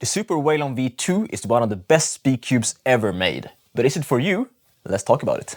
The Super Weilong V2 is one of the best Speedcubes ever made. But is it for you? Let's talk about it.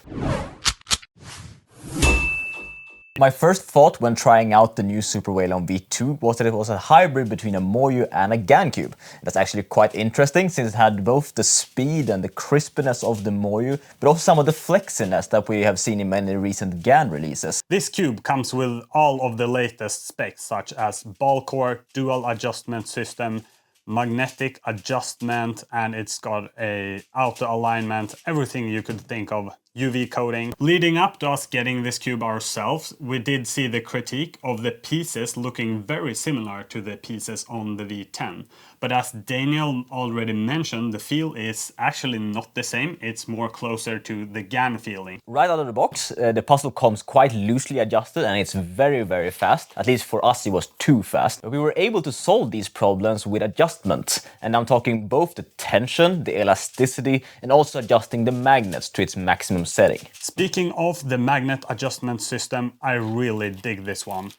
My first thought when trying out the new Super Weilong V2 was that it was a hybrid between a MoYu and a GAN cube. That's actually quite interesting since it had both the speed and the crispness of the MoYu, but also some of the flexiness that we have seen in many recent GAN releases. This cube comes with all of the latest specs such as ball core, dual adjustment system, magnetic adjustment, and it's got a auto alignment, everything you could think of, UV coating. Leading up to us getting this cube ourselves, we did see the critique of the pieces looking very similar to the pieces on the V10. But as Daniel already mentioned, the feel is actually not the same, it's more closer to the GAN feeling. Right out of the box, the puzzle comes quite loosely adjusted and it's very fast. At least for us it was too fast. But we were able to solve these problems with adjustments. And I'm talking both the tension, the elasticity, and also adjusting the magnets to its maximum setting. Speaking of the magnet adjustment system, I really dig this one.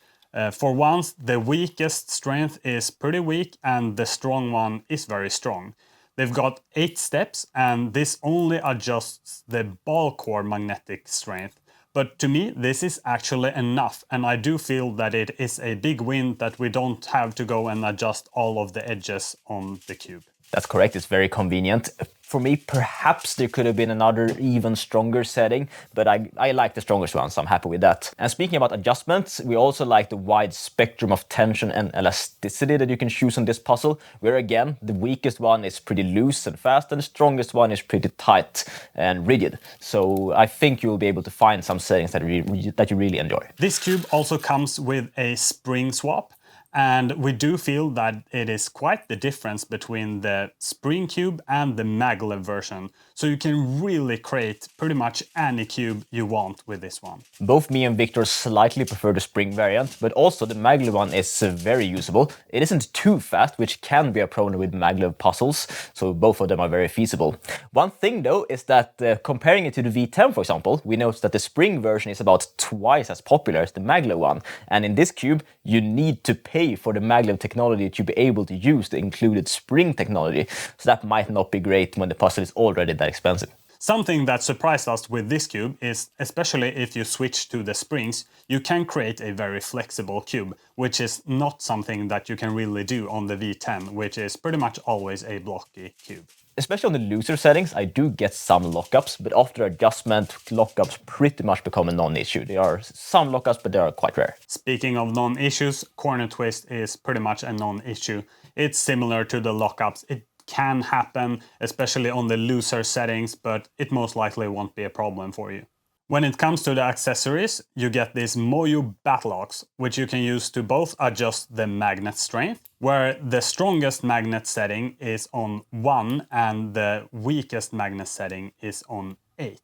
For once, the weakest strength is pretty weak and the strong one is very strong. They've got 8 steps and this only adjusts the ball core magnetic strength. But to me, this is actually enough, and I do feel that it is a big win that we don't have to go and adjust all of the edges on the cube. That's correct, it's very convenient. For me, perhaps there could have been another even stronger setting, but I like the strongest one, so I'm happy with that. And speaking about adjustments, we also like the wide spectrum of tension and elasticity that you can choose on this puzzle, where again, the weakest one is pretty loose and fast, and the strongest one is pretty tight and rigid. So I think you'll be able to find some settings that you really enjoy. This cube also comes with a spring swap. And we do feel that it is quite the difference between the spring cube and the maglev version. So you can really create pretty much any cube you want with this one. Both me and Victor slightly prefer the spring variant, but also the maglev one is very usable. It isn't too fast, which can be a problem with maglev puzzles, so both of them are very feasible. One thing though is that comparing it to the V10, for example, we noticed that the spring version is about twice as popular as the maglev one. And in this cube, you need to pay for the maglev technology to be able to use the included spring technology, so that might not be great when the puzzle is already that expensive. Something that surprised us with this cube is, especially if you switch to the springs, you can create a very flexible cube, which is not something that you can really do on the V10, which is pretty much always a blocky cube. Especially on the looser settings, I do get some lockups, but after adjustment, lockups pretty much become a non-issue. There are some lockups, but they are quite rare. Speaking of non-issues, corner twist is pretty much a non-issue. It's similar to the lockups. It can happen, especially on the looser settings, but it most likely won't be a problem for you. When it comes to the accessories, you get these MoYu batlocks, which you can use to both adjust the magnet strength, where the strongest magnet setting is on 1 and the weakest magnet setting is on 8.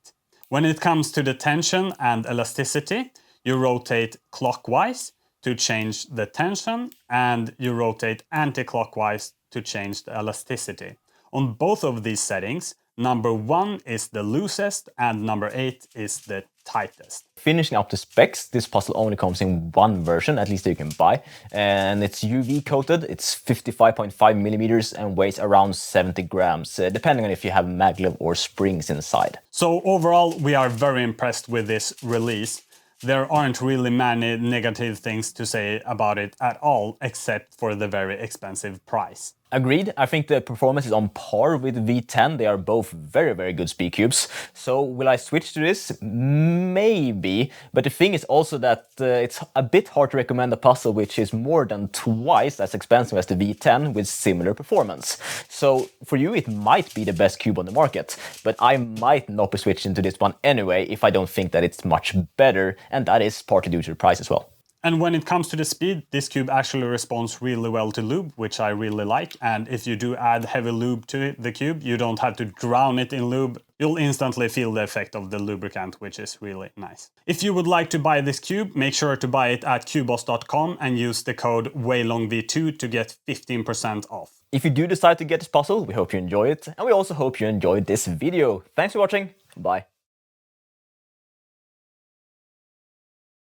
When it comes to the tension and elasticity, you rotate clockwise to change the tension and you rotate anti-clockwise to change the elasticity. On both of these settings, number 1 is the loosest and number 8 is the tightest. Finishing up the specs, this puzzle only comes in one version, at least that you can buy, and it's UV coated, it's 55.5 millimeters and weighs around 70 grams, depending on if you have maglev or springs inside. So overall, we are very impressed with this release. There aren't really many negative things to say about it at all, except for the very expensive price. Agreed. I think the performance is on par with V10. They are both very good Speedcubes. So will I switch to this? Maybe. But the thing is also that it's a bit hard to recommend a puzzle which is more than twice as expensive as the V10 with similar performance. So for you it might be the best cube on the market, but I might not be switching to this one anyway if I don't think that it's much better, and that is partly due to the price as well. And when it comes to the speed, this cube actually responds really well to lube, which I really like. And if you do add heavy lube to the cube, you don't have to drown it in lube. You'll instantly feel the effect of the lubricant, which is really nice. If you would like to buy this cube, make sure to buy it at cuboss.com and use the code WeilongV2 to get 15% off. If you do decide to get this puzzle, we hope you enjoy it, and we also hope you enjoyed this video. Thanks for watching, bye.